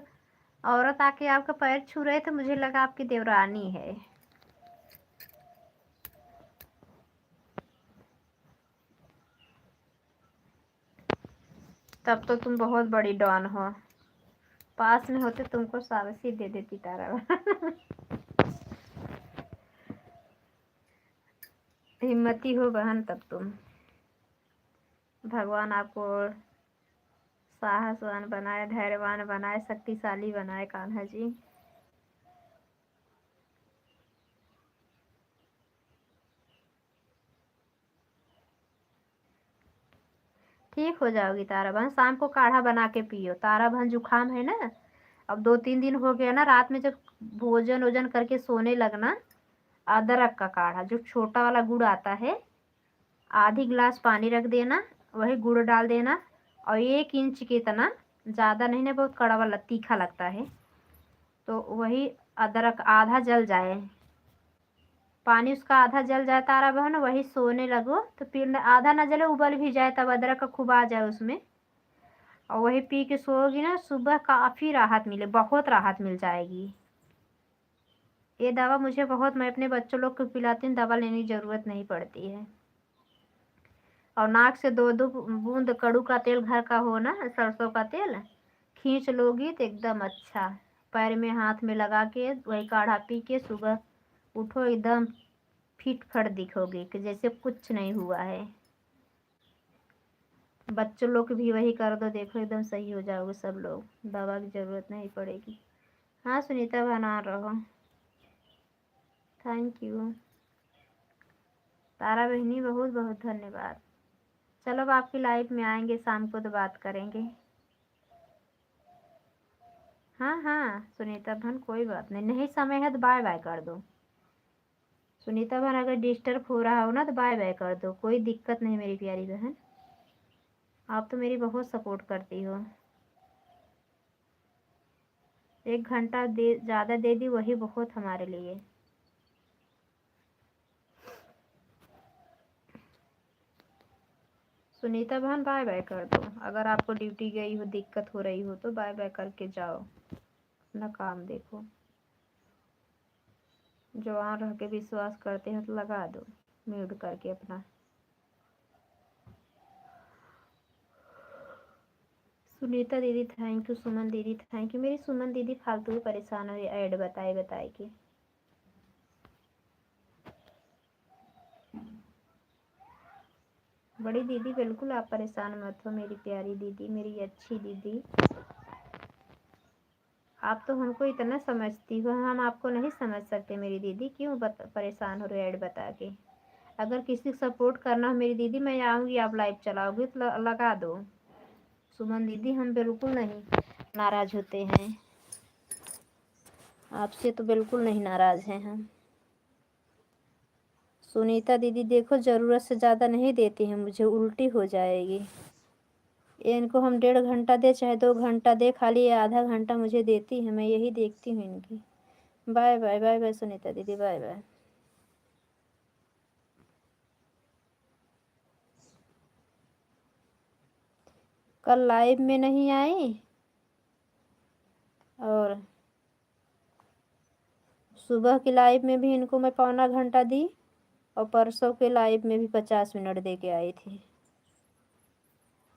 [SPEAKER 2] औरत आके आपका पैर छू रहे थे, मुझे लगा आपकी देवरानी है। तब तो तुम बहुत बड़ी डॉन हो, पास में होते तुमको शाबाशी दे देती तारा। हिम्मती हो बहन तब तुम, भगवान आपको साहसवान बनाए, धैर्यवान बनाए, शक्तिशाली बनाए कान्हा जी। ठीक हो जाओगी तारा बहन, शाम को काढ़ा बना के पियो, तारा बहन जुकाम है ना, अब 2-3 दिन हो गया ना, रात में जब भोजन वोजन करके सोने लगना, अदरक का काढ़ा जो छोटा वाला गुड़ आता है, आधी गिलास पानी रख देना, वही गुड़ डाल देना, और 1 इंच के इतना, ज़्यादा नहीं ना, बहुत कड़ा वाला तीखा लगता है, तो वही अदरक आधा जल जाए, पानी उसका आधा जल जाए तारा बहन, वही सोने लगो तो फिर आधा ना जले, उबल भी जाए तब अदरक का खूब आ जाए उसमें, और वही पी के सोओगी ना, सुबह काफ़ी राहत मिले, बहुत राहत मिल जाएगी। ये दवा मुझे बहुत, मैं अपने बच्चों लोग को पिलाती हूँ, दवा लेने की ज़रूरत नहीं पड़ती है। और नाक से 2-2 बूंद कड़ू का तेल घर का हो ना, सरसों का तेल खींच लोगी तो एकदम अच्छा, पैर में हाथ में लगा के वही काढ़ा पी के सुबह उठो, एकदम फिट फट दिखोगी कि जैसे कुछ नहीं हुआ है। बच्चों लोग को भी वही कर दो, देखो एकदम सही हो जाओगे सब लोग, दवा की ज़रूरत नहीं पड़ेगी। हाँ सुनीता बना रहो, थैंक यू तारा बहनी, बहुत बहुत धन्यवाद। चलो अब आपकी लाइफ में आएंगे शाम को तो बात करेंगे। हाँ हाँ सुनीता बहन, कोई बात नहीं, नहीं समय है तो बाय बाय कर दो। सुनीता बहन अगर डिस्टर्ब हो रहा हो ना तो बाय बाय कर दो, कोई दिक्कत नहीं मेरी प्यारी बहन, आप तो मेरी बहुत सपोर्ट करती हो। 1 घंटा दे, ज़्यादा दे दी वही बहुत हमारे लिए। सुनीता बहन बाय बाय कर दो, अगर आपको ड्यूटी गई हो, दिक्कत हो रही हो तो बाय बाय करके जाओ, अपना काम देखो। जवान रह के विश्वास करते हैं तो लगा दो म्यूट करके अपना। सुनीता दीदी थैंक यू, सुमन दीदी थैंक यू, मेरी सुमन दीदी फालतू ही परेशान हो रही ऐड बताए बताए के। बड़ी दीदी बिल्कुल आप परेशान मत हो, मेरी प्यारी दीदी, मेरी अच्छी दीदी। आप तो हमको इतना समझती हो, हम आपको नहीं समझ सकते मेरी दीदी। क्यों परेशान हो रहे ऐड बता के। अगर किसी को सपोर्ट करना हो मेरी दीदी, मैं आऊँगी, आप लाइव चलाओगे तो लगा दो। सुमन दीदी हम बिल्कुल नहीं नाराज़ होते हैं, आपसे तो बिल्कुल नहीं नाराज़ हैं हम। सुनीता दीदी देखो, ज़रूरत से ज़्यादा नहीं देती हैं मुझे, उल्टी हो जाएगी। इनको हम 1.5 घंटा दे चाहे 2 घंटा दे, खाली ये आधा घंटा मुझे देती है, मैं यही देखती हूँ इनकी। Bye bye bye bye Sunita दीदी, बाय बाय। कल लाइव में नहीं आई और सुबह की लाइव में भी इनको मैं पौना घंटा दी और परसों के लाइव में भी 50 मिनट दे के आई थी,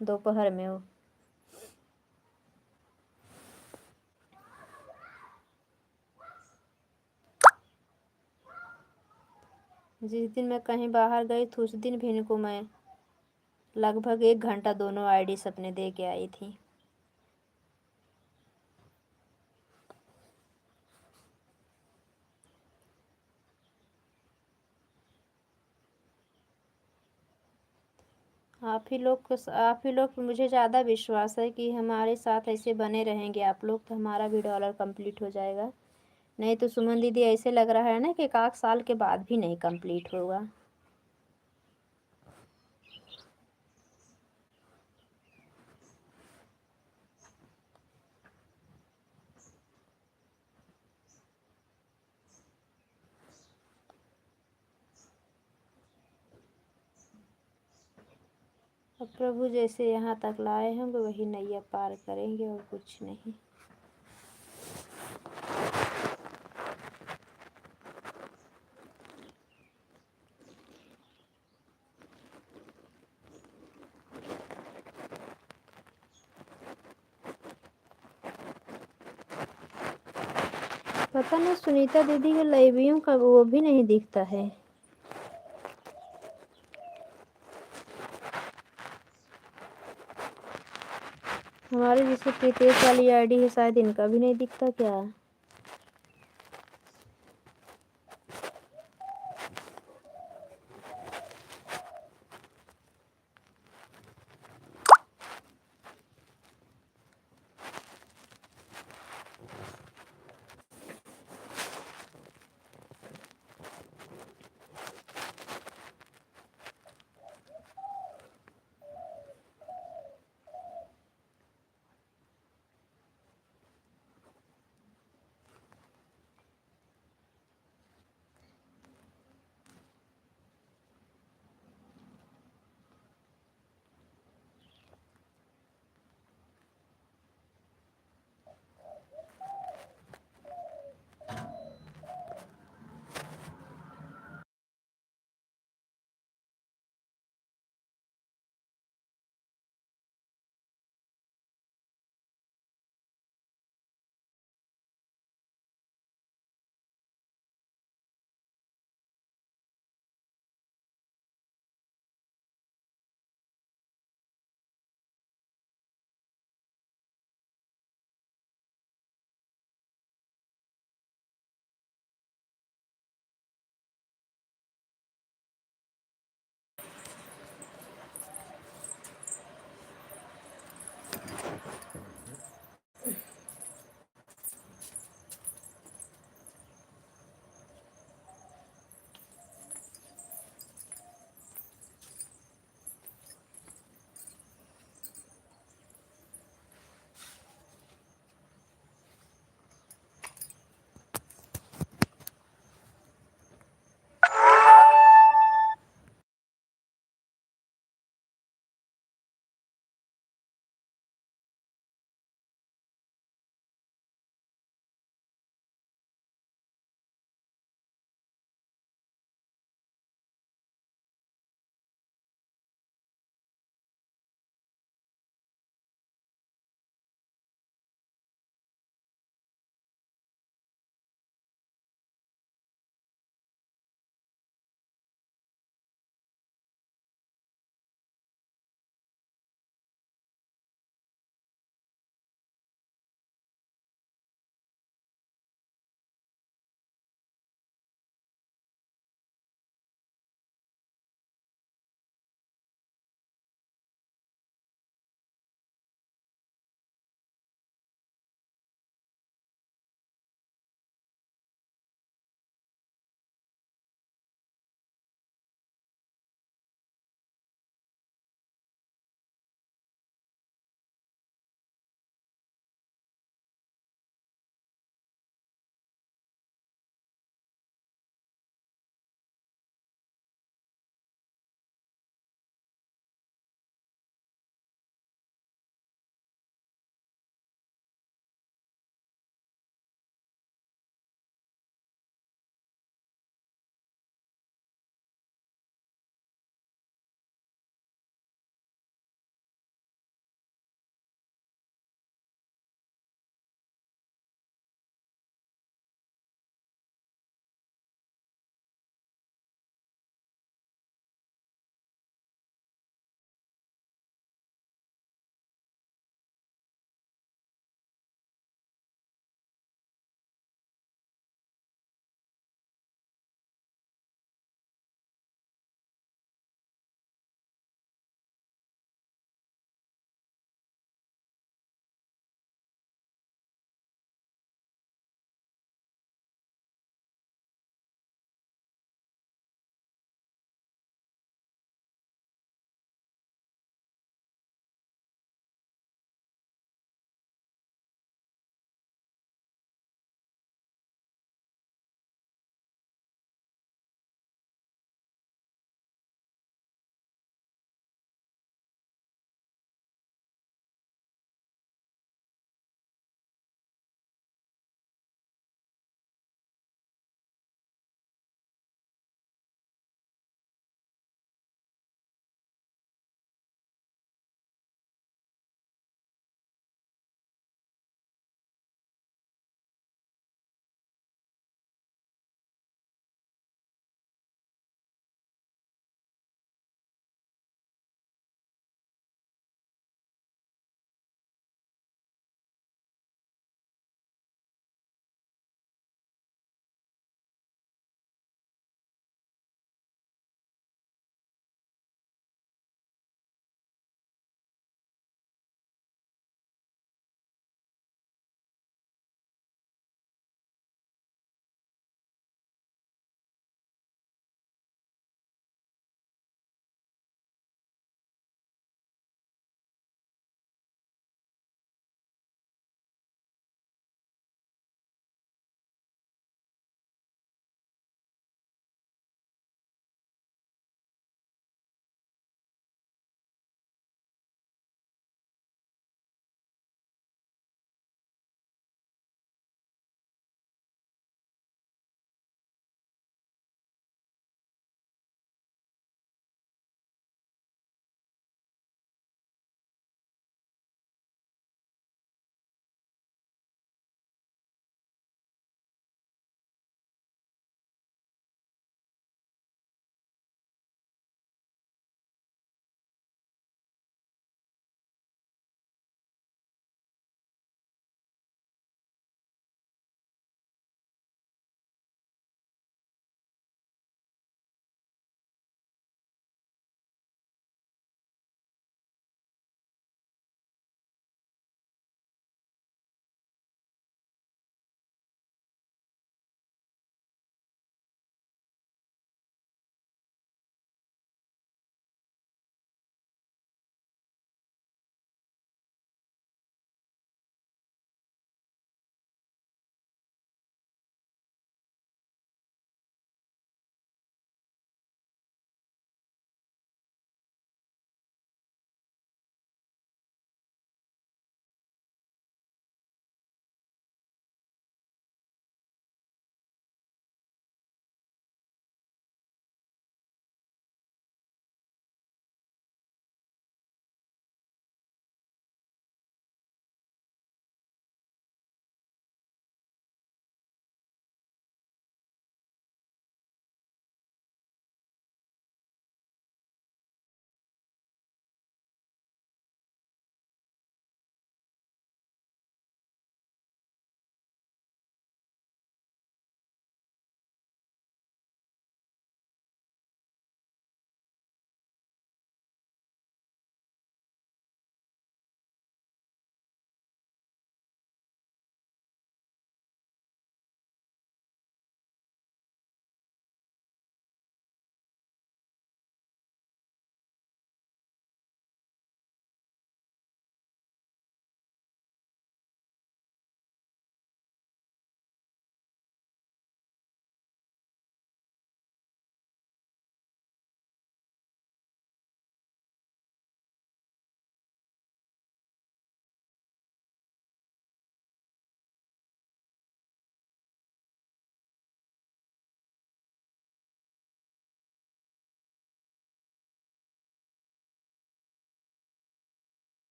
[SPEAKER 2] दोपहर में। वो जिस दिन मैं कहीं बाहर गई थी उस दिन भी इनको मैं लगभग 1 घंटा दोनों आईडी अपने दे के आई थी। आप ही लोग पे मुझे ज़्यादा विश्वास है कि हमारे साथ ऐसे बने रहेंगे आप लोग, तो हमारा भी डॉलर कंप्लीट हो जाएगा। नहीं तो सुमन दीदी ऐसे लग रहा है ना कि 1 साल के बाद भी नहीं कंप्लीट होगा। अब प्रभु जैसे यहाँ तक लाए होंगे वही नैया पार करेंगे और कुछ नहीं। पता नहीं सुनीता दीदी के लाइवियों का वो भी नहीं दिखता है। हमारे जैसे प्रीतेश वाली आईडी है, शायद इनका भी नहीं दिखता क्या।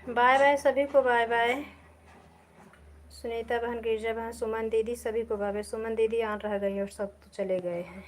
[SPEAKER 2] बाय बाय सभी को, बाय बाय। सुनीता बहन, गिरिजा बहन, सुमन दीदी, सभी को बाय बाय। सुमन दीदी यहाँ रह गई और सब तो चले गए हैं।